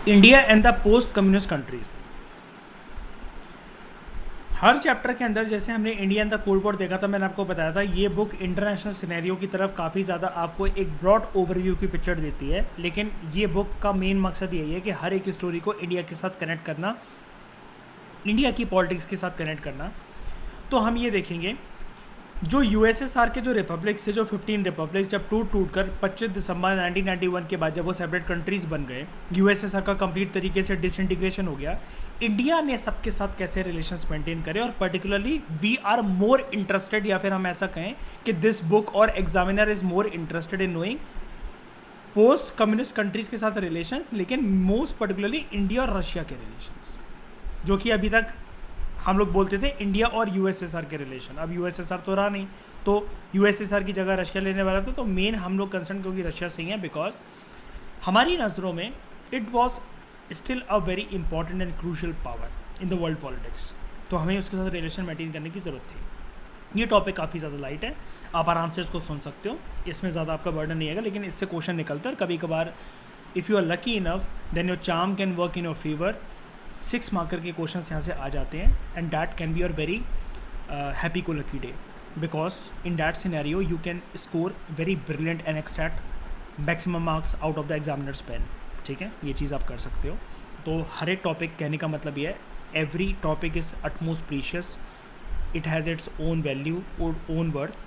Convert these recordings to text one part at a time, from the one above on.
India and the post communist countries. Her chapter के अंदर जैसे हमने India and the cold war देखा था, मैंने आपको बताया था ये बुक इंटरनेशनल सिनेरियो की तरफ काफ़ी ज़्यादा आपको एक ब्रॉड ओवरव्यू की पिक्चर देती है, लेकिन ये बुक का मेन मकसद यही है कि हर एक स्टोरी को इंडिया के साथ कनेक्ट करना, इंडिया की पॉलिटिक्स के साथ कनेक्ट करना। तो हम ये देखेंगे जो यूएसएसआर के जो रिपब्लिक्स थे, जो 15 रिपब्लिक्स जब टूट कर 25 दिसंबर 1991 के बाद जब वो सेपरेट कंट्रीज़ बन गए, यूएसएसआर का कंप्लीट तरीके से डिसइंटीग्रेशन हो गया, इंडिया ने सबके साथ कैसे रिलेशंस मेंटेन करे। और particularly we are more interested, या फिर हम ऐसा कहें कि दिस बुक और examiner is more interested in knowing post communist countries के साथ रिलेशंस, लेकिन मोस्ट पर्टिकुलरली इंडिया और रशिया के रिलेशंस, जो कि अभी तक हम लोग बोलते थे इंडिया और यूएसएसआर के रिलेशन। अब यूएसएसआर तो रहा नहीं, तो यूएसएसआर की जगह रशिया लेने वाला था। तो मेन हम लोग कंसर्न क्योंकि रशिया से ही है, बिकॉज हमारी नज़रों में it was still a very important and crucial power in the world politics. तो हमें उसके साथ रिलेशन मेंटेन करने की ज़रूरत थी। ये टॉपिक काफ़ी ज़्यादा लाइट है, आप आराम से इसको सुन सकते हो, इसमें ज़्यादा आपका बर्डन नहीं आएगा, लेकिन इससे क्वेश्चन निकलता है। कभी कभार if you are lucky enough then your charm can work in your favour. 6 marker के क्वेश्चन यहाँ से आ जाते हैं, and that can be your very happy go lucky day, because in that scenario you can score very brilliant and extract maximum marks out of the examiner's pen. ठीक है, ये चीज़ आप कर सकते हो। तो हर एक टॉपिक कहने का मतलब ये है, every topic is utmost precious, it has its own value और ओन वर्थ।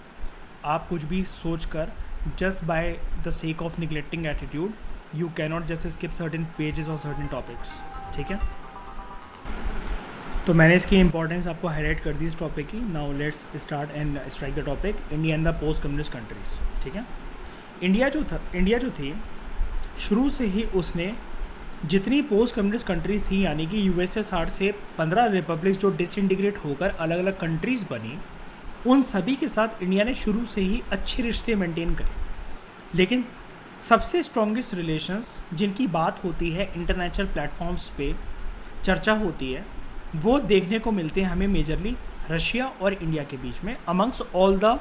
आप कुछ भी सोच कर just by the sake of neglecting attitude you cannot just skip certain pages और सर्टेन टॉपिक्स। ठीक है, तो मैंने इसकी इंपॉर्टेंस आपको हाईलाइट कर दी इस टॉपिक की। Now let's start and strike the topic India and the post communist countries. ठीक है, इंडिया जो थी शुरू से ही उसने जितनी पोस्ट कम्युनिस्ट कंट्रीज़ थी, यानी कि यूएसएसआर से 15 रिपब्लिक्स जो डिसइंटीग्रेट होकर अलग अलग कंट्रीज़ बनी, उन सभी के साथ इंडिया ने शुरू से ही अच्छे रिश्ते मेंटेन करे। लेकिन सबसे स्ट्रॉन्गेस्ट रिलेशंस जिनकी बात होती है, इंटरनेशनल प्लेटफॉर्म्स पे चर्चा होती है, वो देखने को मिलते हैं हमें मेजरली रशिया और इंडिया के बीच में, amongst all the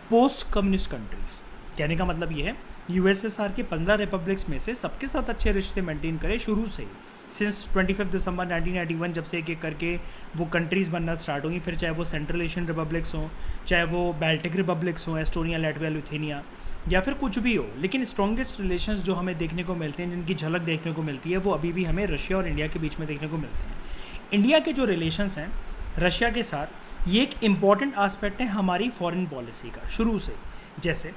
post communist countries. कहने का मतलब ये है यूएसएसआर के 15 रिपब्लिक्स में से सबके साथ अच्छे रिश्ते मेंटेन करें शुरू से ही, सिंस 25 दिसंबर 1991 जब से एक एक करके वो कंट्रीज़ बनना स्टार्ट होंगी, फिर चाहे वो सेंट्रल एशियन रिपब्लिक्स हों, चाहे वो बाल्टिक रिपब्लिक्स हों, एस्टोनिया, लैटविया, लिथुआनिया, या फिर कुछ भी हो, लेकिन स्ट्रॉन्गेस्ट रिलेशंस जो हमें देखने को मिलते हैं, जिनकी झलक देखने को मिलती है, वो अभी भी हमें रशिया और इंडिया के बीच में देखने को मिलते हैं। इंडिया के जो रिलेशंस हैं रशिया के साथ, ये एक इम्पॉर्टेंट आस्पेक्ट है हमारी फॉरेन पॉलिसी का शुरू से। जैसे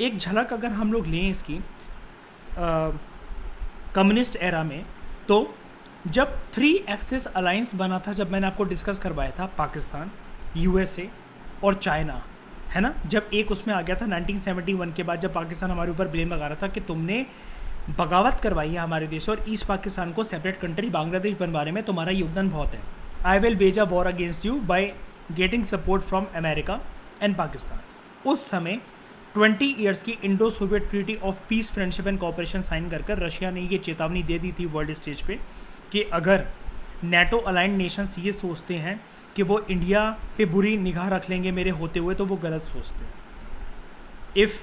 एक झलक अगर हम लोग लें इसकी कम्युनिस्ट एरा में, तो जब 3 एक्सिस अलायंस बना था, जब मैंने आपको डिस्कस करवाया था, पाकिस्तान, यूएसए और चाइना, है ना, जब एक उसमें आ गया था 1971 के बाद, जब पाकिस्तान हमारे ऊपर ब्लेम लगा रहा था कि तुमने बगावत करवाई है हमारे देश और ईस्ट पाकिस्तान को सेपरेट कंट्री बांग्लादेश बनवाने में तुम्हारा योगदान बहुत है, I will wage a war against you by getting support from America and Pakistan. उस समय 20 ईयर्स की Indo Soviet treaty of peace, friendship and cooperation sign कर रशिया ने ये चेतावनी दे दी थी वर्ल्ड स्टेज पे कि अगर नेटो अलाइंड नेशंस ये सोचते हैं कि वो इंडिया पे बुरी निगाह रख लेंगे मेरे होते हुए, तो वो गलत सोचते हैं। If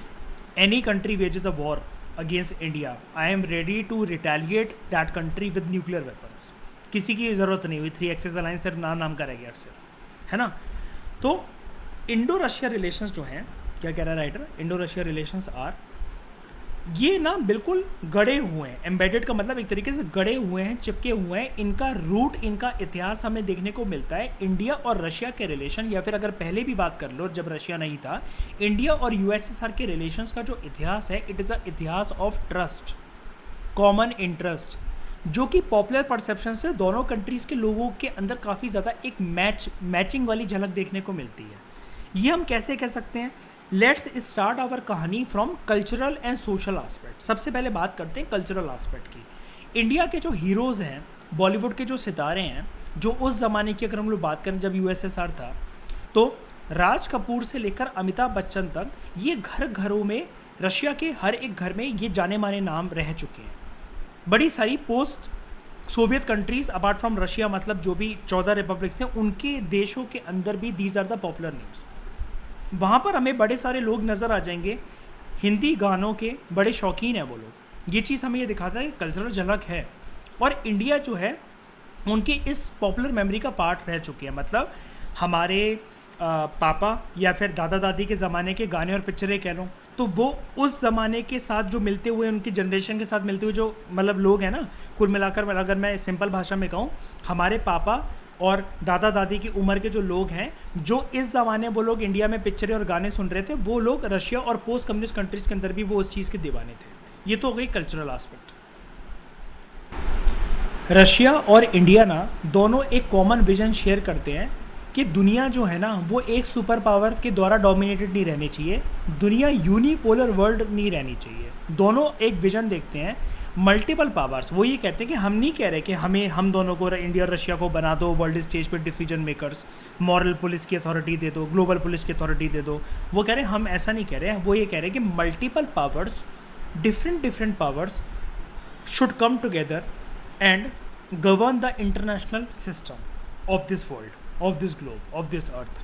any country wages a war against India, I am ready to retaliate that country with nuclear weapons. किसी की ज़रूरत नहीं हुई, 3 एक्सिस अलायंस सिर्फ नाम का रह गया सिर्फ, है ना। तो इंडो रशिया रिलेशंस जो हैं, क्या कह रहा है writer, Indo Russia relations are, ये ना बिल्कुल गड़े हुए हैं, एम्बेडेड का मतलब एक तरीके से गड़े हुए हैं, चिपके हुए हैं। इनका रूट, इनका इतिहास हमें देखने को मिलता है इंडिया और रशिया के रिलेशन, या फिर अगर पहले भी बात कर लो जब रशिया नहीं था, इंडिया और यूएसएसआर के रिलेशंस का जो इतिहास है, इट इज़ अ इतिहास ऑफ ट्रस्ट, कॉमन इंटरेस्ट, जो कि पॉपुलर परसेप्शन से दोनों कंट्रीज़ के लोगों के अंदर काफ़ी ज़्यादा एक मैचिंग वाली झलक देखने को मिलती है। ये हम कैसे कह सकते हैं? लेट्स स्टार्ट आवर कहानी from cultural and social aspect. सबसे पहले बात करते हैं कल्चरल आस्पेक्ट की। इंडिया के जो हीरोज़ हैं, बॉलीवुड के जो सितारे हैं, जो उस ज़माने की अगर हम लोग बात करें जब यूएसएसआर था, तो राज कपूर से लेकर अमिताभ बच्चन तक, ये घरों में, रशिया के हर एक घर में ये जाने माने नाम रह चुके हैं। बड़ी सारी post Soviet countries apart from Russia, मतलब जो भी 14 रिपब्लिक्स थे, उनके देशों के अंदर भी these are the popular names. वहाँ पर हमें बड़े सारे लोग नज़र आ जाएंगे, हिंदी गानों के बड़े शौकीन हैं वो लोग। ये चीज़ हमें ये दिखाता है कल्चरल झलक है। और इंडिया जो है उनकी इस पॉपुलर मेमोरी का पार्ट रह चुकी है। मतलब हमारे पापा या फिर दादा दादी के ज़माने के गाने और पिक्चरें कह लो, तो वो उस ज़माने के साथ जो मिलते हुए, उनकी जनरेशन के साथ मिलते हुए जो मतलब लोग हैं ना, कुल मिलाकर अगर मैं सिंपल भाषा में कहूँ, हमारे पापा और दादा दादी की उम्र के जो लोग हैं, जो इस ज़माने वो लोग इंडिया में पिक्चरें और गाने सुन रहे थे, वो लोग रशिया और पोस्ट कम्युनिस्ट कंट्रीज़ के अंदर भी वो उस चीज़ के दीवाने थे। ये तो हो गई कल्चरल आस्पेक्ट। रशिया और इंडिया ना दोनों एक कॉमन विजन शेयर करते हैं कि दुनिया जो है ना वो एक सुपर पावर के द्वारा डोमिनेटेड नहीं रहनी चाहिए, दुनिया यूनिपोलर वर्ल्ड नहीं रहनी चाहिए। दोनों एक विजन देखते हैं मल्टीपल पावर्स। वो ये कहते हैं कि हम नहीं कह रहे कि हम दोनों को, इंडिया और रशिया को बना दो वर्ल्ड स्टेज पे डिसीजन मेकर्स, मॉरल पुलिस की अथॉरिटी दे दो, ग्लोबल पुलिस की अथॉरिटी दे दो। वो कह रहे हैं हम ऐसा नहीं कह रहे हैं, वो ये कह रहे हैं कि multiple powers, different powers should come together and govern the international system of this world, of this globe, of this earth.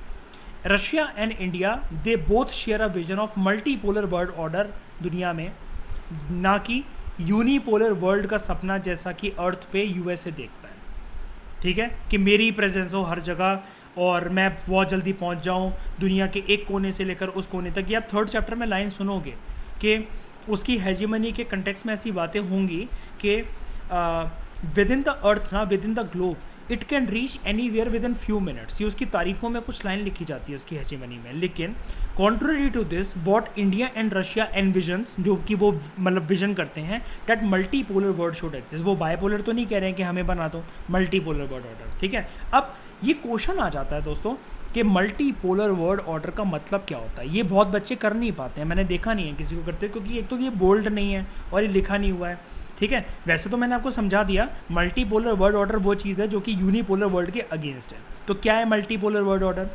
Russia and India, they both share a vision of multipolar world order दुनिया में, ना कि unipolar world का सपना जैसा कि अर्थ पे USA देखता है। ठीक है, कि मेरी प्रेजेंस हो हर जगह और मैं बहुत जल्दी पहुंच जाऊं दुनिया के एक कोने से लेकर उस कोने तक। ये आप 3rd चैप्टर में लाइन सुनोगे कि उसकी हेजिमनी के कंटेक्स्ट में ऐसी बातें होंगी कि विद इन द अर्थ ना, within the globe, it can reach anywhere within few minutes. ये उसकी तारीफों में कुछ लाइन लिखी जाती है उसकी हेजिमनी में। लेकिन contrary to this what India and Russia envisions, जो कि वो मतलब विजन करते हैं that multipolar world should exist. वो बायपोलर तो नहीं कह रहे हैं कि हमें बना दो मल्टी पोलर वर्ल्ड ऑर्डर। ठीक है, अब ये क्वेश्चन आ जाता है दोस्तों कि मल्टी पोलर वर्ल्ड ऑर्डर का मतलब क्या होता है। ये बहुत बच्चे कर नहीं पाते हैं, मैंने देखा नहीं है किसी को करते, क्योंकि एक तो ये बोल्ड नहीं है और ये लिखा नहीं हुआ है। ठीक है, वैसे तो मैंने आपको समझा दिया मल्टीपोलर वर्ल्ड ऑर्डर वो चीज़ है जो कि यूनिपोलर वर्ल्ड के अगेंस्ट है। तो क्या है multipolar world order?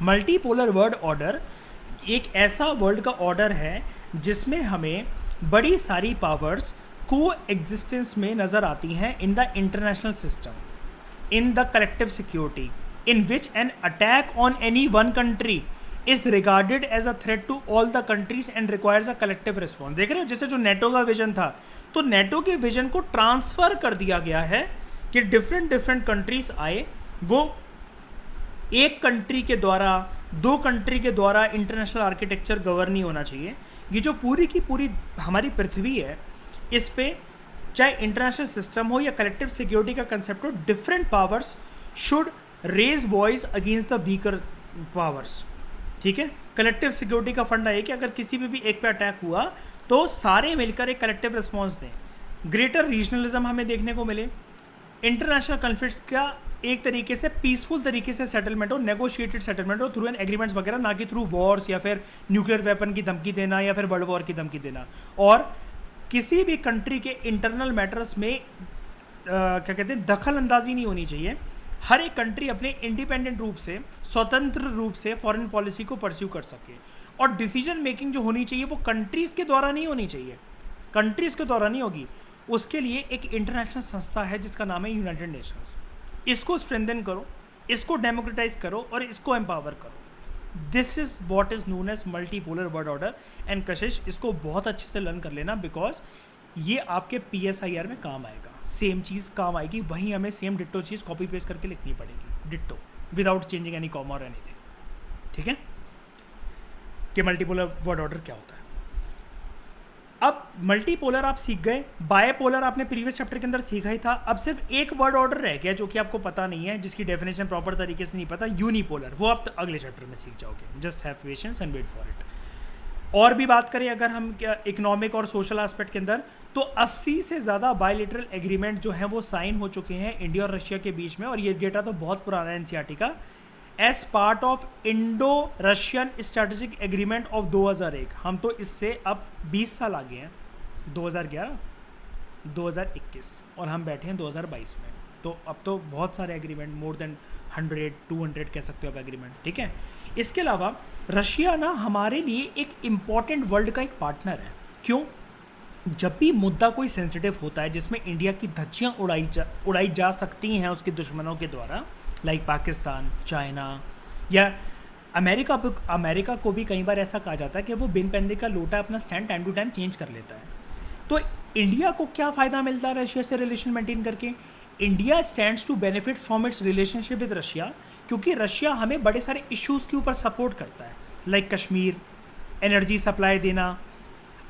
Multipolar world order एक ऐसा वर्ल्ड का ऑर्डर है जिसमें हमें बड़ी सारी पावर्स को एग्जिस्टेंस में नज़र आती हैं in the international system, in the collective security, in which an attack on any one country is regarded as a threat to all the countries and requires a collective response। देख रहे हो, जैसे जो NATO का vision था, तो NATO के vision को ट्रांसफर कर दिया गया है कि डिफरेंट कंट्रीज आए, वो एक कंट्री के द्वारा, 2 कंट्री के द्वारा इंटरनेशनल आर्किटेक्चर गवर्न नहीं होना चाहिए। ये जो पूरी की पूरी हमारी पृथ्वी है, इस पे चाहे इंटरनेशनल सिस्टम हो या कलेक्टिव सिक्योरिटी का कंसेप्ट हो, different powers should raise voice against the weaker powers. ठीक है, कलेक्टिव सिक्योरिटी का फंडा है कि अगर किसी पे भी एक पे अटैक हुआ तो सारे मिलकर एक कलेक्टिव रिस्पॉन्स दें, ग्रेटर रीजनलिज्म हमें देखने को मिले, इंटरनेशनल कॉन्फ्लिक्ट्स का एक तरीके से पीसफुल तरीके से सेटलमेंट हो, नेगोशिएटेड सेटलमेंट हो थ्रू एन एग्रीमेंट्स वगैरह, ना कि थ्रू वॉर्स या फिर न्यूक्लियर वेपन की धमकी देना या फिर वर्ल्ड वॉर की धमकी देना। और किसी भी कंट्री के इंटरनल मैटर्स में क्या कहते हैं, दखल अंदाजी नहीं होनी चाहिए। हर एक कंट्री अपने इंडिपेंडेंट रूप से, स्वतंत्र रूप से फॉरेन पॉलिसी को परस्यू कर सके, और डिसीजन मेकिंग जो होनी चाहिए वो कंट्रीज़ के द्वारा नहीं होनी चाहिए, कंट्रीज़ के द्वारा नहीं होगी। उसके लिए एक इंटरनेशनल संस्था है जिसका नाम है यूनाइटेड नेशंस। इसको स्ट्रेंथन करो, इसको डेमोक्रेटाइज करो और इसको एम्पावर करो। This is what is known as multipolar world order. And Kashish, इसको बहुत अच्छे से लर्न कर लेना, बिकॉज ये आपके PSIR में काम आएगा। सेम चीज़ काम आएगी, वहीं हमें सेम डिट्टो चीज़ कॉपी पेस्ट करके लिखनी पड़ेगी, ditto, without changing any comma और एनीथिंग। ठीक है, कि मल्टीपोलर वर्ड ऑर्डर क्या होता है। अब मल्टीपोलर आप सीख गए, बायपोलर आपने प्रीवियस चैप्टर के अंदर सीखा ही था। अब सिर्फ एक वर्ड ऑर्डर रह गया जो कि आपको पता नहीं है, जिसकी डेफिनेशन प्रॉपर तरीके से नहीं पता, यूनिपोलर। वो आप अगले चैप्टर में सीख जाओगे। Just have patience and wait for it. और भी बात करें अगर हम इकोनॉमिक और सोशल एस्पेक्ट के अंदर, तो 80 से ज़्यादा बायलैटरल एग्रीमेंट जो हैं वो साइन हो चुके हैं इंडिया और रशिया के बीच में। और ये डेटा तो बहुत पुराना है NCERT का, as part of Indo Russian strategic agreement of 2001। हम तो इससे अब 20 साल आगे हैं, 2011 2021 और हम बैठे हैं 2022 में। तो अब तो बहुत सारे एग्रीमेंट, मोर देन 100-200 कह सकते हो आप एग्रीमेंट। ठीक है, इसके अलावा रशिया ना हमारे लिए एक इम्पॉर्टेंट वर्ल्ड का एक पार्टनर है। क्यों? जब भी मुद्दा कोई सेंसिटिव होता है जिसमें इंडिया की धज्जियाँ उड़ाई जा सकती हैं उसके दुश्मनों के द्वारा, लाइक पाकिस्तान, चाइना या अमेरिका को भी कई बार ऐसा कहा जाता है कि वो बिन पैंदे का लोटा अपना stand time to time change कर लेता है। तो इंडिया को क्या फ़ायदा मिलता है रशिया से रिलेशन मेंटेन करके? India stands to benefit from its relationship with Russia, क्योंकि रशिया हमें बड़े सारे इश्यूज़ के ऊपर सपोर्ट करता है, लाइक कश्मीर, एनर्जी सप्लाई देना,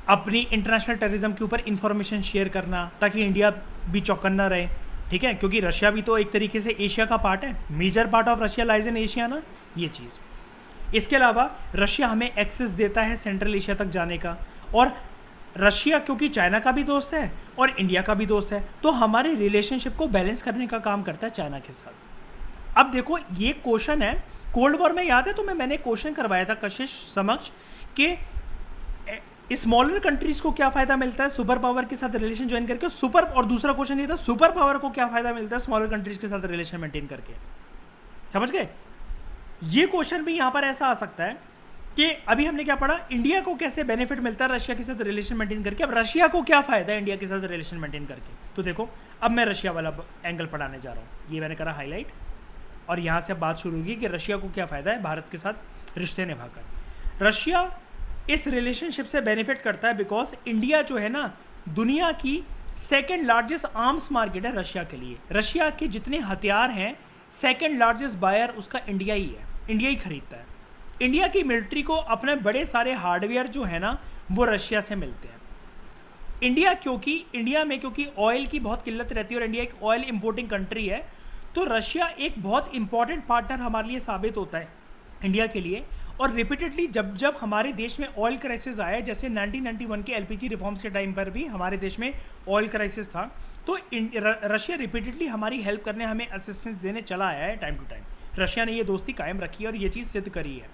अपनी इंटरनेशनल टेररिज्म के ऊपर इंफॉर्मेशन शेयर करना ताकि इंडिया भी चौकन्ना रहे, ठीक है, क्योंकि रशिया भी तो एक तरीके से एशिया का पार्ट है, major part of Russia lies in Asia ना, ये चीज़। इसके अलावा रशिया हमें एक्सेस देता है सेंट्रल एशिया तक जाने का, और रशिया क्योंकि चाइना का भी दोस्त है और इंडिया का भी दोस्त है, तो हमारे रिलेशनशिप को बैलेंस करने का काम करता है चाइना के साथ। अब देखो ये क्वेश्चन है, कोल्ड वॉर में याद है तो मैंने क्वेश्चन करवाया था कशिश समक्ष कि स्मॉलर कंट्रीज को क्या फायदा मिलता है सुपर पावर के साथ रिलेशन ज्वाइन करके, सुपर, और दूसरा क्वेश्चन ये था सुपर पावर को क्या फायदा मिलता है स्मॉलर कंट्रीज के साथ रिलेशन मेंटेन करके। समझ गए? ये क्वेश्चन भी यहां पर ऐसा आ सकता है कि अभी हमने क्या पढ़ा, इंडिया को कैसे बेनिफिट मिलता है रशिया के साथ रिलेशन मेंटेन करके, अब रशिया को क्या फायदा है इंडिया के साथ रिलेशन मेंटेन करके। तो देखो अब मैं रशिया वाला एंगल पढ़ाने जा रहा हूँ, ये मैंने करा हाईलाइट, और यहाँ से बात शुरू होगी कि रशिया को क्या फ़ायदा है भारत के साथ रिश्ते निभाकर। रशिया इस रिलेशनशिप से बेनिफिट करता है बिकॉज इंडिया जो है ना दुनिया की सेकेंड लार्जेस्ट आर्म्स मार्केट है रशिया के लिए। रशिया के जितने हथियार हैं सेकेंड लार्जेस्ट बायर उसका इंडिया ही है, इंडिया ही खरीदता है। इंडिया की मिलिट्री को अपने बड़े सारे हार्डवेयर जो है ना वो रशिया से मिलते हैं। इंडिया में क्योंकि ऑयल की बहुत किल्लत रहती है और इंडिया एक ऑयल इंपोर्टिंग कंट्री है, तो रशिया एक बहुत इंपॉर्टेंट पार्टनर हमारे लिए साबित होता है इंडिया के लिए। और रिपीटेडली जब हमारे देश में ऑयल क्राइसिस आया, जैसे 1991 के एलपीजी रिफॉर्म्स के टाइम पर भी हमारे देश में ऑयल क्राइसिस था, तो रशिया रिपीटेडली हमारी हेल्प करने, हमें असिस्टेंस देने चला आया है टाइम टू टाइम। रशिया ने ये दोस्ती कायम रखी है और ये चीज़ सिद्ध करी है।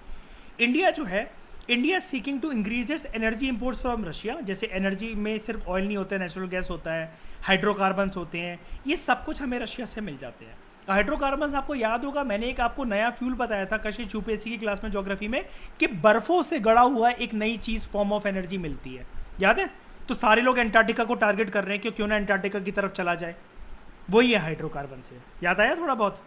इंडिया जो है, India seeking to increase its energy imports from Russia. जैसे एनर्जी में सिर्फ ऑयल नहीं होता है, नेचुरल गैस होता है, हाइड्रोकार्बन्स होते हैं, ये सब कुछ हमें रशिया से मिल जाते हैं। हाइड्रोकार्बन्स आपको याद होगा, मैंने एक आपको नया फ्यूल बताया था कशिश यूपीएससी की क्लास में ज्योग्राफी में, कि बर्फों से गड़ा हुआ एक नई चीज़ फॉर्म ऑफ एनर्जी मिलती है, याद है? तो सारे लोग एंटार्क्टिका को टारगेट कर रहे हैं कि क्यों ना एंटार्क्टिका की तरफ चला जाए, वही है हाइड्रोकार्बन से। याद आया थोड़ा बहुत?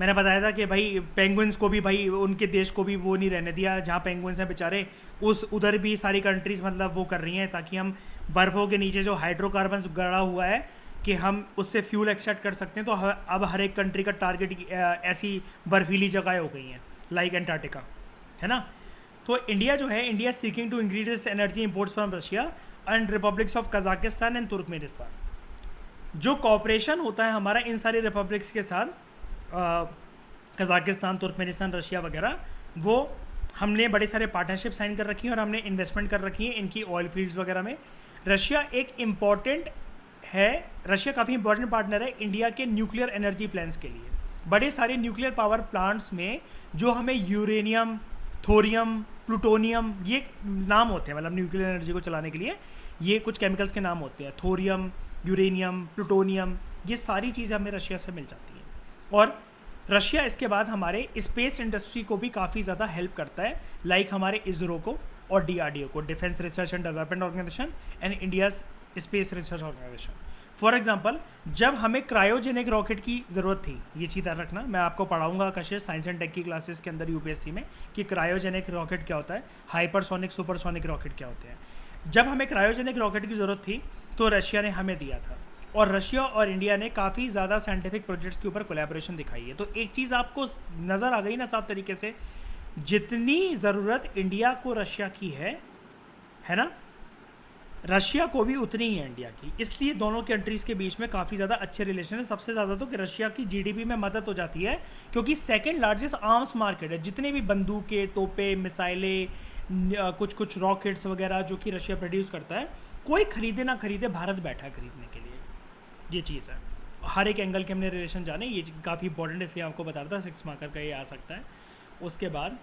मैंने बताया था कि भाई पेंगुइन्स को भी, भाई उनके देश को भी वो नहीं रहने दिया जहाँ पेंगुइन्स हैं बेचारे, उधर भी सारी कंट्रीज़ मतलब वो कर रही हैं ताकि हम बर्फ़ों के नीचे जो हाइड्रोकार्बन्स गड़ा हुआ है कि हम उससे फ्यूल एक्सट्रैक्ट कर सकते हैं। तो अब हर एक कंट्री का टारगेट ऐसी बर्फीली जगह हो गई हैं लाइक एंटार्क्टिका, है ना? तो इंडिया जो है, India seeking to increase energy imports from Russia and republics of Kazakhstan and Turkmenistan. जो कॉपरेशन होता है हमारा इन सारी रिपब्लिक्स के साथ, कजाकिस्तान, तुर्कमेनिस्तान, रशिया वगैरह, वो हमने बड़े सारे पार्टनरशिप साइन कर रखी हैं और हमने इन्वेस्टमेंट कर रखी है इनकी ऑयल फील्ड्स वगैरह में। रशिया एक इम्पॉर्टेंट है, रशिया काफ़ी इंपॉर्टेंट पार्टनर है इंडिया के न्यूक्लियर एनर्जी प्लान्स के लिए। बड़े सारे न्यूक्लियर पावर प्लांट्स में जो हमें यूरेनियम, थोरियम, प्लूटोनियम, ये नाम होते हैं, मतलब न्यूक्लियर एनर्जी को चलाने के लिए ये कुछ केमिकल्स के नाम होते हैं, थोरियम, यूरेनियम, प्लूटोनियम, ये सारी चीज़ें हमें रशिया से मिल जाती हैं। और रशिया इसके बाद हमारे स्पेस इंडस्ट्री को भी काफ़ी ज़्यादा हेल्प करता है, लाइक हमारे इसरो को और DRDO को, defence research and development organisation and India's space research organisation. For example, जब हमें क्रायोजेनिक रॉकेट की ज़रूरत थी, ये चीज़ याद रखना, मैं आपको पढ़ाऊंगा कशिश साइंस एंड टेक की क्लासेस के अंदर यूपीएससी में कि क्रायोजेनिक रॉकेट क्या होता है, हाइपरसोनिक, सुपरसोनिक रॉकेट क्या होते हैं। जब हमें क्रायोजेनिक रॉकेट की ज़रूरत थी तो रशिया ने हमें दिया था, और रशिया और इंडिया ने काफ़ी ज़्यादा साइंटिफिक प्रोजेक्ट्स के ऊपर कोलैबोरेशन दिखाई है। तो एक चीज़ आपको नज़र आ गई ना साफ तरीके से, जितनी ज़रूरत इंडिया को रशिया की है ना, रशिया को भी उतनी ही है इंडिया की। इसलिए दोनों कंट्रीज़ के बीच में काफ़ी ज़्यादा अच्छे रिलेशन है। सबसे ज़्यादा तो कि रशिया की GDP में मदद हो जाती है, क्योंकि सेकेंड लार्जेस्ट आर्म्स मार्केट है। जितने भी बंदूकें, तोपे, मिसाइलें, कुछ रॉकेट्स वगैरह जो कि रशिया प्रोड्यूस करता है, कोई खरीदे ना खरीदे, भारत बैठा है खरीदने के लिए। ये चीज़ है, हर एक एंगल के हमने रिलेशन जाने, ये काफ़ी इंपॉर्टेंट, इसलिए आपको बता रहा था 6 मार्कर का ये आ सकता है। उसके बाद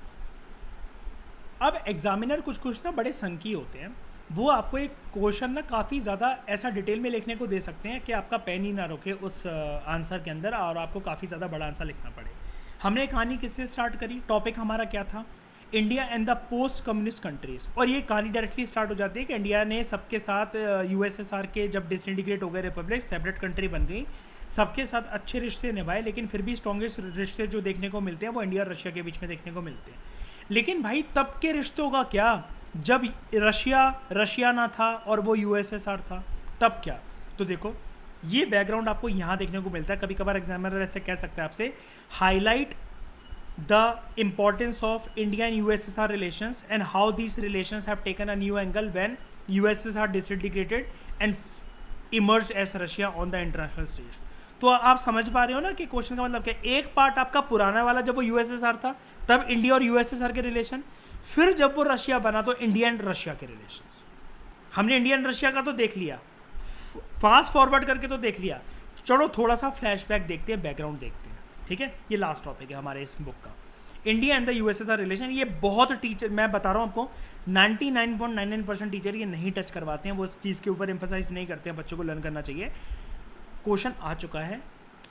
अब एग्जामिनर कुछ ना बड़े संकी होते हैं, वो आपको एक क्वेश्चन ना काफ़ी ज़्यादा ऐसा डिटेल में लिखने को दे सकते हैं कि आपका पेन ही ना रोके उस आंसर के अंदर और आपको काफ़ी ज़्यादा बड़ा आंसर लिखना पड़े। हमने कहानी किससे स्टार्ट करी, टॉपिक हमारा क्या था, India and the post communist countries, और ये कहानी डायरेक्टली स्टार्ट हो जाती है कि इंडिया ने सबके साथ USSR के जब डिसइंटीग्रेट हो गए, रिपब्लिक सेपरेट कंट्री बन गई, सबके साथ अच्छे रिश्ते निभाए, लेकिन फिर भी स्ट्रॉन्गेस्ट रिश्ते जो देखने को मिलते हैं वो इंडिया और रशिया के बीच में देखने को मिलते हैं। लेकिन भाई तब के रिश्तों का क्या, जब रशिया ना था और वो यूएसएसआर था, तब क्या? तो देखो ये बैकग्राउंड आपको यहाँ देखने को मिलता है। कभी कभार एग्जामिनर ऐसे कह सकता है आपसे, highlight the importance of India and USSR relations and how these relations have taken a new angle when USSR disintegrated and emerge as Russia on the international stage. तो आप समझ पा रहे हो ना कि क्वेश्चन का मतलब क्या? एक पार्ट आपका पुराना वाला जब वो यूएसएसआर था तब इंडिया और यूएसएसआर के रिलेशन, फिर जब वो रशिया बना तो इंडिया एंड रशिया के रिलेशन। हमने इंडिया एंड रशिया का तो देख लिया, फास्ट फॉरवर्ड करके तो देख लिया, चलो थोड़ा सा फ्लैशबैक देखते हैं, बैकग्राउंड देखते हैं, ठीक है? ये लास्ट टॉपिक है हमारे इस बुक का, India and the USSR relation. ये बहुत टीचर, मैं बता रहा हूँ आपको, 99.99% टीचर ये नहीं टच करवाते हैं, वो इस चीज़ के ऊपर एम्फसाइज नहीं करते हैं, बच्चों को लर्न करना चाहिए। क्वेश्चन आ चुका है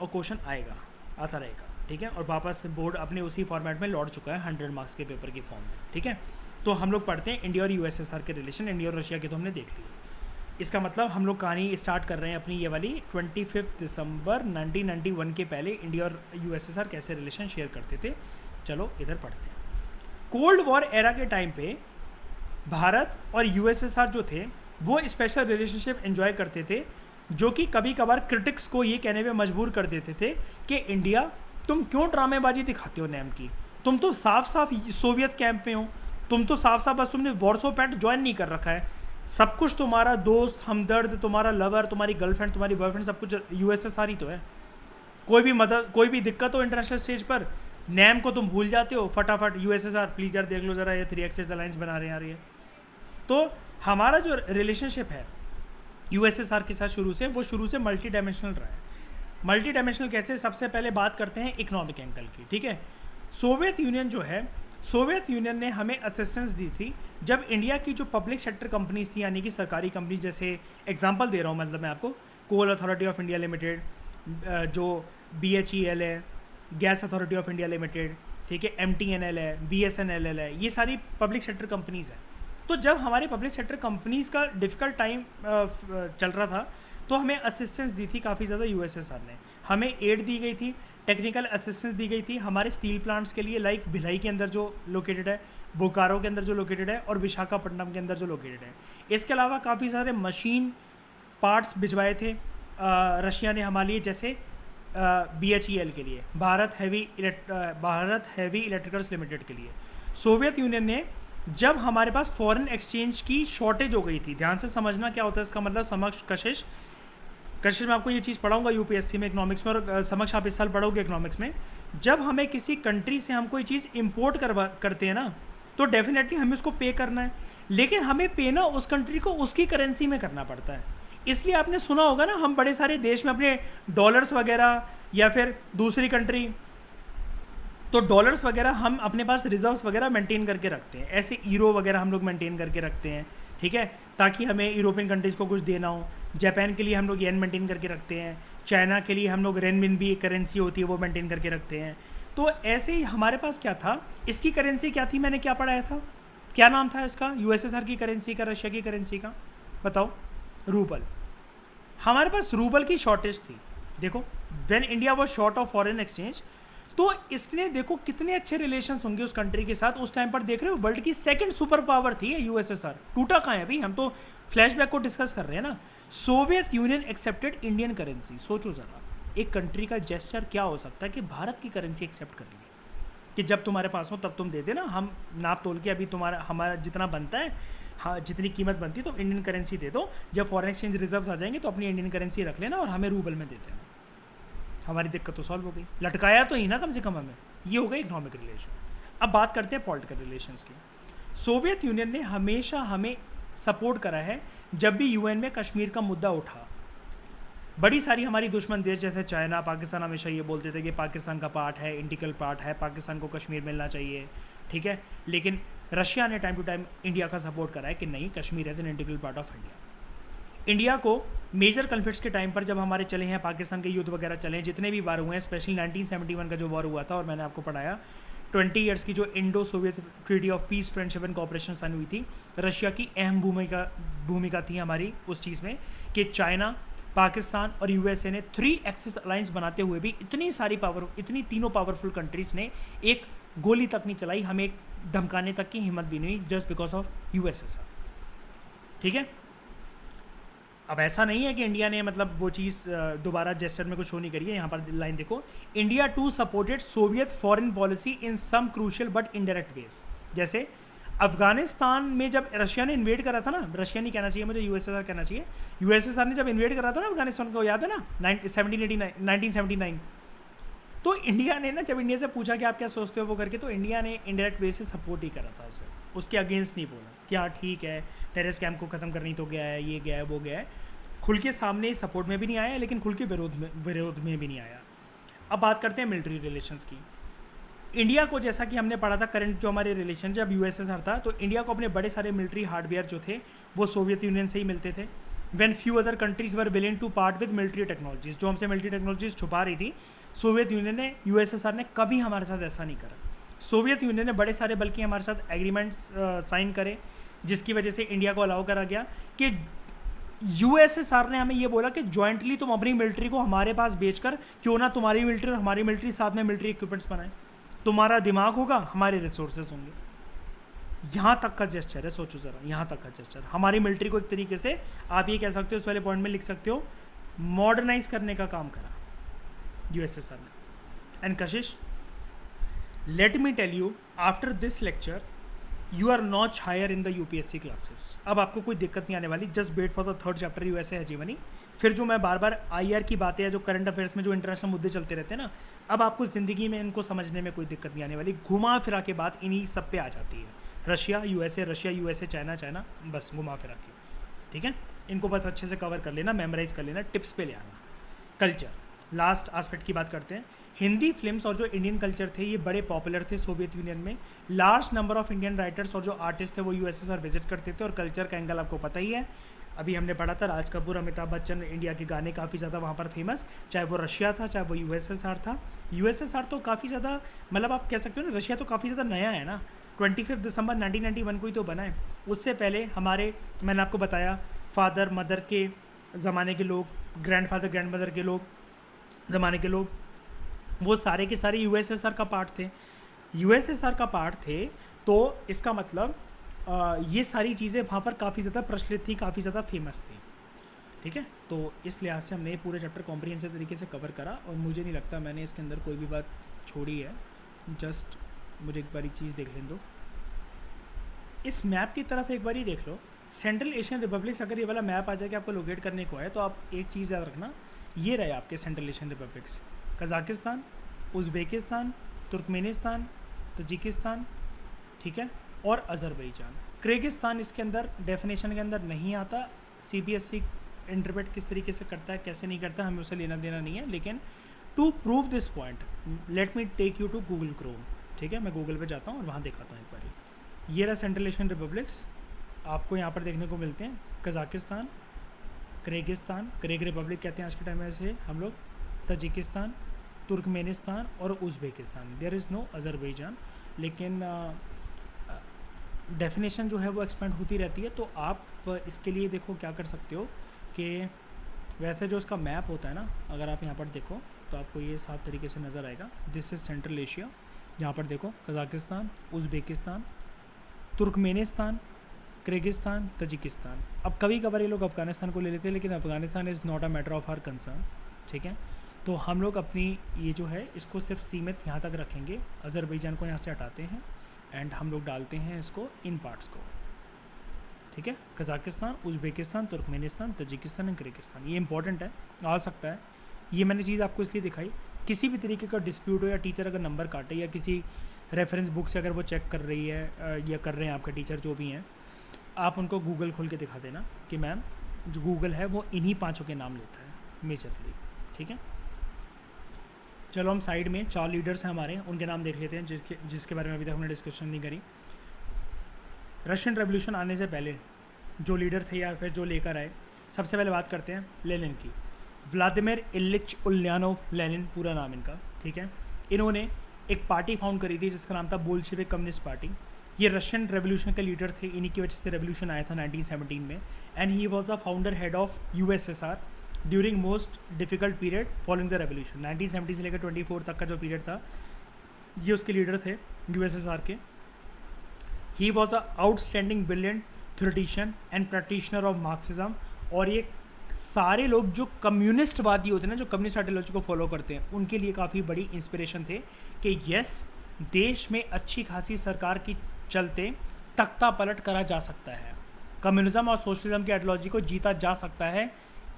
और क्वेश्चन आएगा, आता रहेगा, ठीक है? और वापस बोर्ड अपने उसी फॉर्मेट में लौट चुका है 100 मार्क्स के पेपर की फॉर्म में, ठीक है? तो हम लोग पढ़ते हैं इंडिया और यूएसएसआर के रिलेशन। इंडिया और रशिया के तो हमने देख लिया। इसका मतलब हम लोग कहानी स्टार्ट कर रहे हैं अपनी ये वाली 25 दिसंबर 1991 के पहले इंडिया और यूएसएसआर कैसे रिलेशन शेयर करते थे। चलो इधर पढ़ते हैं। कोल्ड वॉर एरा के टाइम पे भारत और यूएसएसआर जो थे वो स्पेशल रिलेशनशिप एंजॉय करते थे, जो कि कभी कभार क्रिटिक्स को ये कहने पे मजबूर कर देते थे कि इंडिया तुम क्यों ड्रामेबाजी दिखाते हो नेम की, तुम तो साफ साफ सोवियत कैंप में हो, तुम तो साफ साफ बस तुमने वॉर्सो पैक्ट ज्वाइन नहीं कर रखा है, सब कुछ तुम्हारा दोस्त, हमदर्द, तुम्हारा लवर, तुम्हारी गर्लफ्रेंड, तुम्हारी बॉयफ्रेंड, सब कुछ यूएसएसआर ही तो है। कोई भी मदद, कोई भी दिक्कत हो इंटरनेशनल स्टेज पर, नेम को तुम भूल जाते हो फटाफट, यूएसएसआर प्लीज़ यार देख लो ज़रा, ये 3 एक्सिस अलायंस बना रहे हैं यार ये। तो हमारा जो रिलेशनशिप है यूएसएसआर के साथ शुरू से मल्टी डायमेंशनल रहा है। मल्टी डायमेंशनल कैसे? सबसे पहले बात करते हैं इकोनॉमिक एंगल की, ठीक है? सोवियत यूनियन जो है, सोवियत यूनियन ने हमें असिस्टेंस दी थी जब इंडिया की जो पब्लिक सेक्टर कंपनीज थी, यानी कि सरकारी कंपनी, जैसे एग्जांपल दे रहा हूँ मतलब मैं आपको, कोल अथॉरिटी ऑफ इंडिया लिमिटेड, जो BHEL है, gas authority of India limited, ठीक है, MTNL है, BSNL है, ये सारी पब्लिक सेक्टर कंपनीज़ हैं। तो जब हमारे पब्लिक सेक्टर कंपनीज़ का डिफ़िकल्ट टाइम चल रहा था तो हमें असिस्टेंस दी थी काफ़ी ज़्यादा यूएसएसआर ने, हमें एड दी गई थी, टेक्निकल असिस्टेंस दी गई थी हमारे स्टील प्लांट्स के लिए, लाइक भिलाई के अंदर जो लोकेटेड है, बोकारो के अंदर जो लोकेटेड है, और विशाखापट्टनम के अंदर जो लोकेटेड है। इसके अलावा काफ़ी सारे मशीन पार्ट्स भिजवाए थे रशिया ने हमारे लिए, जैसे BHEL के लिए, भारत हैवी इलेक्ट्रिकल्स लिमिटेड के लिए। सोवियत यूनियन ने, जब हमारे पास फॉरेन एक्सचेंज की शॉर्टेज हो गई थी, ध्यान से समझना क्या होता है इसका मतलब, समक्ष कशिश में आपको ये चीज़ पढ़ाऊंगा यूपीएससी में इकोनॉमिक्स में, और समक्ष आप इस साल पढ़ोगे इकोनॉमिक्स में। जब हमें किसी कंट्री से हम कोई चीज़ इंपोर्ट करते हैं ना, तो डेफिनेटली हमें उसको पे करना है, लेकिन हमें पे ना उस कंट्री को उसकी करेंसी में करना पड़ता है। इसलिए आपने सुना होगा ना, हम बड़े सारे देश में अपने डॉलर्स वगैरह, या फिर दूसरी कंट्री, तो डॉलर्स वगैरह हम अपने पास रिजर्व्स वगैरह मेंटेन करके रखते हैं, ऐसे यूरो वगैरह हम लोग मेंटेन करके रखते हैं, ठीक है, ताकि हमें यूरोपियन कंट्रीज़ को कुछ देना हो। जापान के लिए हम लोग येन मेंटेन करके रखते हैं, चाइना के लिए हम लोग रेनमिनबी एक करेंसी होती है वो मेंटेन करके रखते हैं। तो ऐसे ही हमारे पास क्या था, इसकी करेंसी क्या थी, मैंने क्या पढ़ाया था, क्या नाम था इसका, यूएसएसआर की करेंसी का, रशिया की करेंसी का, बताओ? रूबल। हमारे पास रूबल की शॉर्टेज थी। देखो, when India was short of foreign exchange, तो इसने देखो कितने अच्छे रिलेशंस होंगे उस कंट्री के साथ। उस टाइम पर देख रहे हो वर्ल्ड की सेकंड सुपर पावर थी यूएसएसआर, टूटा कहाँ है अभी, हम तो फ्लैशबैक को डिस्कस कर रहे हैं ना। Soviet union accepted Indian currency. सोचो ज़रा, एक कंट्री का जेस्चर क्या हो सकता है कि भारत की करेंसी एक्सेप्ट कर ली, कि जब तुम्हारे पास हो तब तुम दे देना, हम नाप तोल के अभी हमारा जितना बनता है, हाँ जितनी कीमत बनती है तो इंडियन करेंसी दे दो, जब फॉरेन एक्सचेंज रिजर्व्स आ जाएंगे तो अपनी इंडियन करेंसी रख लेना और हमें रूबल में दे देना। हमारी दिक्कत तो सॉल्व हो गई, लटकाया तो ही ना कम से कम हमें। ये हो गई इकोनॉमिक रिलेशन। अब बात करते हैं पॉलिटिकल रिलेशंस की। सोवियत यूनियन ने हमेशा हमें सपोर्ट करा है जब भी यूएन में कश्मीर का मुद्दा उठा। बड़ी सारी हमारी दुश्मन देश जैसे चाइना, पाकिस्तान हमेशा ये बोलते थे कि पाकिस्तान का पार्ट है, इंटीग्रल पार्ट है, पाकिस्तान को कश्मीर मिलना चाहिए, ठीक है। लेकिन रशिया ने टाइम टू टाइम इंडिया का सपोर्ट करा है कि नहीं, Kashmir as an integral part of India. India को मेजर कन्फ्लिक्ट्स के टाइम पर जब हमारे चले हैं, पाकिस्तान के युद्ध वगैरह चले हैं, जितने भी वार हुए हैं, स्पेशली 1971 का जो वॉर हुआ था, और मैंने आपको पढ़ाया 20 ईयर्स की जो Indo Soviet treaty of peace, friendship and cooperation sign हुई थी, रशिया की अहम भूमिका थी हमारी उस चीज़ में कि चाइना, पाकिस्तान और यूएसए ने 3 एक्सिस अलायंस बनाते हुए भी इतनी तीनों पावरफुल कंट्रीज़ ने एक गोली तक नहीं चलाई, हमें धमकाने तक की हिम्मत भी नहीं हुई, जस्ट बिकॉज ऑफ यूएसएसआर। ठीक है, अब ऐसा नहीं है कि इंडिया ने मतलब वो चीज़ दोबारा जेस्चर में कुछ शो नहीं करी है। यहाँ पर लाइन देखो, India to supported Soviet foreign policy in some crucial but indirect ways. जैसे अफगानिस्तान में जब रशिया ने इन्वेड करा था ना, रशिया नहीं कहना चाहिए मुझे, यूएसएसआर कहना चाहिए, यूएसएसआर ने जब इन्वेड करा था ना अफगानिस्तान को, याद है ना 1979, तो इंडिया ने ना जब इंडिया से पूछा कि आप क्या सोचते हो वो करके, तो इंडिया ने इनडायरेक्ट वे से सपोर्ट ही करा था उसे, उसके अगेंस्ट नहीं बोला कि हाँ ठीक है टेररिस्ट कैंप को ख़त्म करनी तो गया है, ये गया है वो गया है, खुल के सामने सपोर्ट में भी नहीं आया, लेकिन खुल के विरोध में भी नहीं आया। अब बात करते हैं मिलिट्री रिलेशंस की। इंडिया को, जैसा कि हमने पढ़ा था करंट जो हमारे रिलेशन जब यूएसएसआर था, तो इंडिया को अपने बड़े सारे मिलिट्री हार्डवेयर जो थे वो सोवियत यूनियन से ही मिलते थे। When few other countries were willing to part with military technologies, जो हमसे मिलिट्री टेक्नोलॉजीज छुपा रही थी, सोवियत यूनियन ने, यूएसएसआर ने कभी हमारे साथ ऐसा नहीं करा। सोवियत यूनियन ने बड़े सारे बल्कि हमारे साथ एग्रीमेंट्स साइन करे, जिसकी वजह से इंडिया को अलाउ करा गया कि यूएसएसआर ने हमें ये बोला कि जॉइंटली तुम अपनी मिलिट्री को हमारे पास बेचकर क्यों ना तुम्हारी मिलिट्री और हमारी मिलिट्री साथ में मिलिट्री इक्विपमेंट्स बनाए, तुम्हारा दिमाग होगा हमारे रिसोर्सेज होंगे। यहाँ तक का जेस्चर है, सोचो ज़रा, यहाँ तक का जेस्चर। हमारी मिलिट्री को एक तरीके से आप ये कह सकते हो, उस वाले पॉइंट में लिख सकते हो, मॉडर्नाइज करने का काम करा यूएसएसआर ने। And Kashish, let me tell you, after this lecture you are notch higher in the UPSC classes. अब आपको कोई दिक्कत नहीं आने वाली, just wait for the third chapter USA hegemony. फिर जो मैं बार बार आईआर की बातें या जो करंट अफेयर्स में जो इंटरनेशनल मुद्दे चलते रहते हैं ना, अब आपको ज़िंदगी में इनको समझने में कोई दिक्कत नहीं आने वाली। घुमा फिरा के बात इन्हीं सब पे आ जाती है, रशिया यूएसए चाइना, बस घुमा फिरा के। ठीक है, इनको बहुत अच्छे से कवर कर लेना, मेमोराइज कर लेना, टिप्स पे ले आना। कल्चर, लास्ट एस्पेक्ट की बात करते हैं। हिंदी फिल्म्स और जो इंडियन कल्चर थे ये बड़े पॉपुलर थे सोवियत यूनियन में। Large number of Indian writers और जो आर्टिस्ट थे वो यूएसएसआर विजिट करते थे, और कल्चर का एंगल आपको पता ही है, अभी हमने पढ़ा था राज कपूर, अमिताभ बच्चन, इंडिया के गाने काफ़ी ज़्यादा वहाँ पर फेमस, चाहे वो रशिया था चाहे वो यूएसएसआर था। यूएसएसआर तो काफ़ी ज़्यादा, मतलब आप कह सकते हो ना, रशिया तो काफ़ी ज़्यादा नया है ना, 25 दिसंबर 1991 को ही तो बना है। उससे पहले हमारे, मैंने आपको बताया, फादर मदर के ज़माने के लोग, ग्रैंडफादर ग्रैंडमदर के लोग ज़माने के लोग, वो सारे के सारे यूएसएसआर का पार्ट थे। यूएसएसआर का पार्ट थे, तो इसका मतलब ये सारी चीज़ें वहाँ पर काफ़ी ज़्यादा प्रचलित थी, काफ़ी ज़्यादा फेमस थी। ठीक है, तो इस लिहाज से हमने पूरे चैप्टर कॉम्प्रिहेंसिव तरीके से कवर करा, और मुझे नहीं लगता मैंने इसके अंदर कोई भी बात छोड़ी है। जस्ट मुझे एक बारी चीज़ देख लें दो, इस मैप की तरफ एक बार ही देख लो। सेंट्रल एशियन रिपब्लिक्स, अगर ये वाला मैप आ जाए कि आपको लोकेट करने को है, तो आप एक चीज़ याद रखना, ये रहे आपके central Asian republics, Kazakhstan, Uzbekistan, Turkmenistan, Tajikistan, ठीक है, और अज़रबैजान। किर्गिस्तान इसके अंदर डेफिनेशन के अंदर नहीं आता। सीबीएसई इंटरप्रेट किस तरीके से करता है कैसे नहीं करता हमें उससे लेना देना नहीं है, लेकिन to prove this point let me take you to Google Chrome. ठीक है, मैं गूगल पे जाता हूँ और वहाँ दिखाता हूँ एक बार। ये रहा सेंट्रल एशियन रिपब्लिक्स, आपको यहाँ पर देखने को मिलते हैं, कज़ाकिस्तान, किर्गिस्तान, किर्गिज रिपब्लिक कहते हैं आज के टाइम में से हम लोग, तजिकिस्तान, तुर्कमेनिस्तान और Uzbekistan. There is no Azerbaijan, लेकिन डेफिनेशन जो है वो एक्सपेंड होती रहती है। तो आप इसके लिए देखो क्या कर सकते हो कि वैसे जो उसका मैप होता है ना, अगर आप यहाँ पर देखो तो आपको ये साफ तरीके से नज़र आएगा, दिस इज़ सेंट्रल एशिया। यहाँ पर देखो Kazakhstan, Uzbekistan, Turkmenistan, Kyrgyzstan, Tajikistan. अब कभी कभार ये लोग अफ़गानिस्तान को ले लेते हैं, लेकिन Afghanistan is not a matter of our concern. ठीक है, तो हम लोग अपनी ये जो है इसको सिर्फ सीमित यहाँ तक रखेंगे, अज़रबैजान को यहाँ से हटाते हैं एंड हम लोग डालते हैं इसको इन पार्ट्स को। ठीक है, Kazakhstan, Uzbekistan, Turkmenistan, Tajikistan and Kyrgyzstan. ये इंपॉर्टेंट है, आ सकता है। ये मैंने चीज़ आपको इसलिए दिखाई, किसी भी तरीके का डिस्प्यूट हो या टीचर अगर नंबर काटे या किसी रेफरेंस बुक से अगर वो चेक कर रही है या कर रहे हैं आपके टीचर जो भी हैं, आप उनको गूगल खोल के दिखा देना कि मैम जो गूगल है वो इन्हीं पाँचों के नाम लेता है मेजरली। ठीक है, चलो हम साइड में 4 लीडर्स हैं हमारे, उनके नाम देख लेते हैं जिसके बारे में अभी तक हमने डिस्कशन नहीं करी। रशियन रेवोल्यूशन आने से पहले जो लीडर थे या फिर जो लेकर आए, सबसे पहले बात करते हैं लेनिन की। व्लादिमीर इलिच उल्यानोव लेनिन पूरा नाम इनका। ठीक है, इन्होंने एक पार्टी फाउंड करी थी जिसका नाम था बोल्शेविक कम्युनिस्ट पार्टी। ये रशियन रेवोल्यूशन के लीडर थे, इन्हीं की वजह से रेवोल्यूशन आया था 1917 में, and he was the founder head of USSR during most difficult period following the revolution. 1970 से लेकर 24 तक का जो पीरियड था ये उसके लीडर थे यूएसएसआर के। He was a outstanding brilliant theoretician and practitioner of Marxism. और ये सारे लोग जो कम्युनिस्टवादी होते हैं ना, जो कम्युनिस्ट आइडियोलॉजी को फॉलो करते हैं, उनके लिए काफ़ी बड़ी इंस्पिरेशन थे कि यस, देश में अच्छी खासी सरकार की चलते तख्ता पलट करा जा सकता है, कम्युनिज्म और सोशलिज्म की आइडियोलॉजी को जीता जा सकता है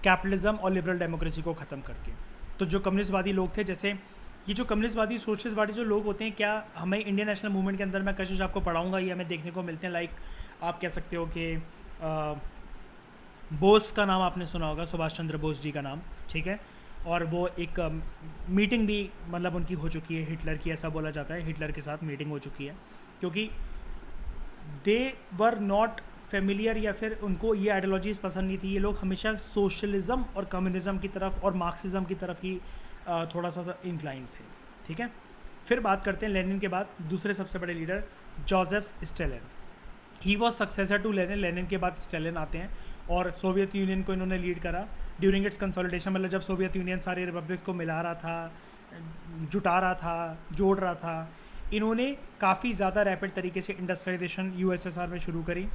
कैपिटलिज्म और लिबरल डेमोक्रेसी को ख़त्म करके। तो जो कम्युनिस्टवादी लोग थे, जैसे ये जो कम्युनिस्टवादी सोशलिस्टवादी जो लोग होते हैं, क्या हमें इंडियन नेशनल मूवमेंट के अंदर मैं कशिश आपको पढ़ाऊँगा, ये हमें देखने को मिलते हैं। लाइक आप कह सकते हो कि बोस का नाम आपने सुना होगा, सुभाष चंद्र बोस जी का नाम, ठीक है। और वो एक मीटिंग भी मतलब उनकी हो चुकी है हिटलर की, ऐसा बोला जाता है, हिटलर के साथ मीटिंग हो चुकी है, क्योंकि दे वर नॉट फेमिलियर, या फिर उनको ये आइडियोलॉजीज़ पसंद नहीं थी। ये लोग हमेशा सोशलिज्म और कम्युनिज्म की तरफ और मार्क्सिज्म की तरफ ही थोड़ा सा इंक्लाइन थे, ठीक है। फिर बात करते हैं लेनिन के बाद दूसरे सबसे बड़े leader Joseph Stalin. He was successor to Lenin. Lenin के बाद स्टालिन आते हैं और सोवियत यूनियन को इन्होंने लीड करा ड्यूरिंग इट्स कंसोलिडेशन। मतलब जब सोवियत यूनियन सारे रिपब्लिक को मिला रहा था, जुटा रहा था, जोड़ रहा था, इन्होंने काफ़ी ज़्यादा रैपिड तरीके से इंडस्ट्रियलाइजेशन यूएसएसआर में शुरू करी।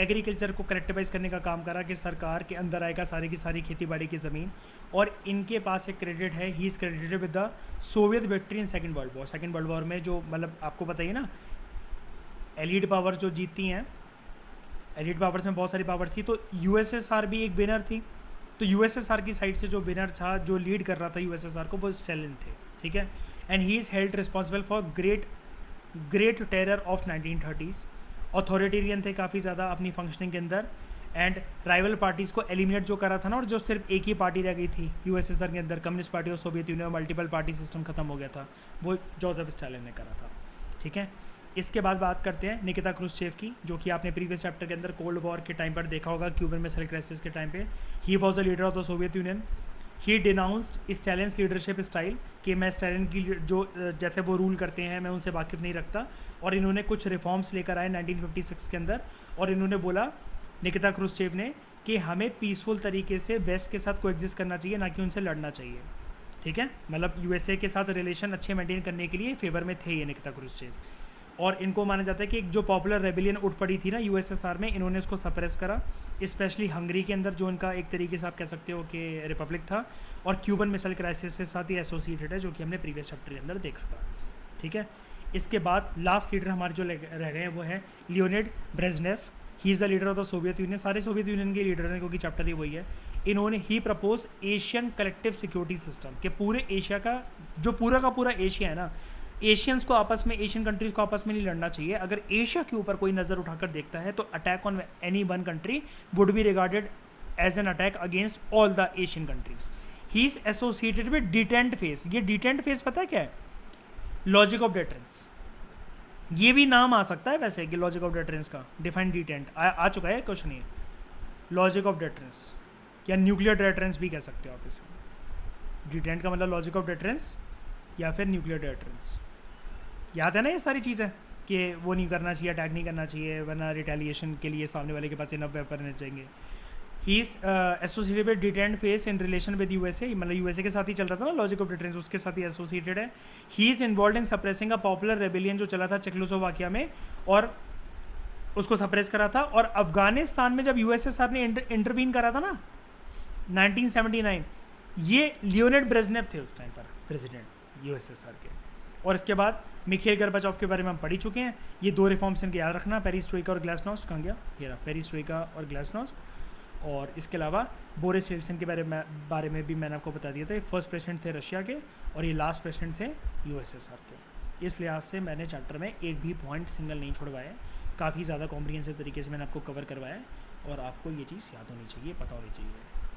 एग्रीकल्चर को करेक्टिवाइज करने का काम करा कि सरकार के अंदर आएगा सारी की सारी खेती बाड़ी की ज़मीन। और इनके पास एक क्रेडिट है, he is credited with the Soviet victory in second world war. Second world war में जो मतलब आपको बताइए ना, एलीड पावर जो जीतती हैं, एलीड पावर्स में बहुत सारी पावर्स थी, तो यूएसएसआर भी एक विनर थी। तो यूएसएसआर की साइड से जो विनर था, जो लीड कर रहा था यूएसएसआर को, वो स्टालिन थे, ठीक है। And he is held responsible for great terror of 1930s। Authoritarian थे काफ़ी ज़्यादा अपनी फंक्शनिंग के अंदर, एंड राइवल पार्टीज़ को एलिमिनेट जो करा था ना, और जो सिर्फ एक ही पार्टी रह गई थी यूएसएसआर के अंदर, कम्युनिस्ट पार्टी और Soviet union, multiple party system खत्म हो गया था, वो जोसेफ स्टालिन ने करा था, ठीक है। इसके बाद बात करते हैं निकिता क्रुश्चेव की, जो कि आपने प्रीवियस चैप्टर के अंदर कोल्ड वॉर के टाइम पर देखा होगा, क्यूबन मिसाइल क्राइसिस के टाइम पे। He was the leader of the Soviet Union. He denounced Stalin's leadership style, कि मैं स्टालिन की जो जैसे वो रूल करते हैं मैं उनसे वाकिफ़ नहीं रखता। और इन्होंने कुछ रिफॉर्म्स लेकर आए 1956 के अंदर, और इन्होंने बोला निकिता क्रुश्चेव ने कि हमें पीसफुल तरीके से वेस्ट के साथ कोएग्जिस्ट करना चाहिए, ना कि उनसे लड़ना चाहिए, ठीक है। मतलब यूएसए के साथ रिलेशन अच्छे मेंटेन करने के लिए फेवर में थे ये निकिता क्रुश्चेव। और इनको माना जाता है कि एक जो पॉपुलर रेबिलियन उठ पड़ी थी ना यूएसएसआर में, इन्होंने उसको सप्रेस करा, स्पेशली हंगरी के अंदर, जो इनका एक तरीके से आप कह सकते हो कि रिपब्लिक था। और क्यूबन मिसाइल क्राइसिस के साथ ही एसोसिएटेड है, जो कि हमने प्रीवियस चैप्टर के अंदर देखा था, ठीक है। इसके बाद लास्ट लीडर हमारे जो रह गए हैं वो है Leonid Brezhnev. He is the leader of the Soviet Union. सारे सोवियत यूनियन के लीडर हैं, क्योंकि चैप्टर ही वही है। इन्होंने ही propose Asian collective security system, के पूरे एशिया का जो पूरा का पूरा एशिया है ना, एशियंस को आपस में, एशियन कंट्रीज़ को आपस में नहीं लड़ना चाहिए। अगर एशिया के ऊपर कोई नज़र उठाकर देखता है तो attack on any one country would be regarded as an attack against all the Asian countries. He is associated with detente phase. ये डिटेंट फेस पता है क्या है? Logic of deterrence. ये भी नाम आ सकता है वैसे कि लॉजिक ऑफ डेटरेंस का डिफाइन डिटेंट आ चुका है क्वेश्चन, ये लॉजिक ऑफ डेटरेंस या न्यूक्लियर डेटरेंस भी कह सकते हो आप इसे। डिटेंट का मतलब लॉजिक ऑफ डेटरेंस या फिर न्यूक्लियर डेटरेंस। याद है ना ये सारी चीज़ें कि वो नहीं करना चाहिए, अटैक नहीं करना चाहिए, वरना रिटेलिएशन के लिए सामने वाले के पास इनफ वेपन रहने चाहिए। He is associated with detente phase in relation with USA. मतलब यूएसए के साथ ही चल रहा था ना लॉजिक ऑफ डिटेंस, उसके साथ ही एसोसिएटेड है। He is involve in suppressing a popular rebellion जो चला था चेकोस्लोवाकिया में, और उसको सप्रेस करा था। और अफगानिस्तान में जब यूएसएसआर ने इंटरवीन करा था ना 1979, ये लियोनिड ब्रेजनेव थे उस टाइम पर प्रेसिडेंट यूएसएसआर के। और इसके बाद मिखाइल गोर्बाचोव के बारे में हम पढ़ ही चुके हैं। ये दो रिफॉर्म्स इनके याद रखना, पेरिस्ट्रोइका और ग्लासनोस्ट। कहाँ गया ये रहा, पेरिस्ट्रोइका और ग्लासनोस्ट। और इसके अलावा बोरिस येल्सिन के बारे में भी मैंने आपको बता दिया था। ये फर्स्ट प्रेसिडेंट थे रशिया के और ये लास्ट प्रेसिडेंट थे यूएसएसआर के। इस लिहाज से मैंने चैप्टर में एक भी पॉइंट सिंगल नहीं छोड़वाया, काफ़ी ज़्यादा कॉम्प्रिहेंसिव तरीके से मैंने आपको कवर करवाया, और आपको ये चीज़ याद होनी चाहिए, पता होनी चाहिए।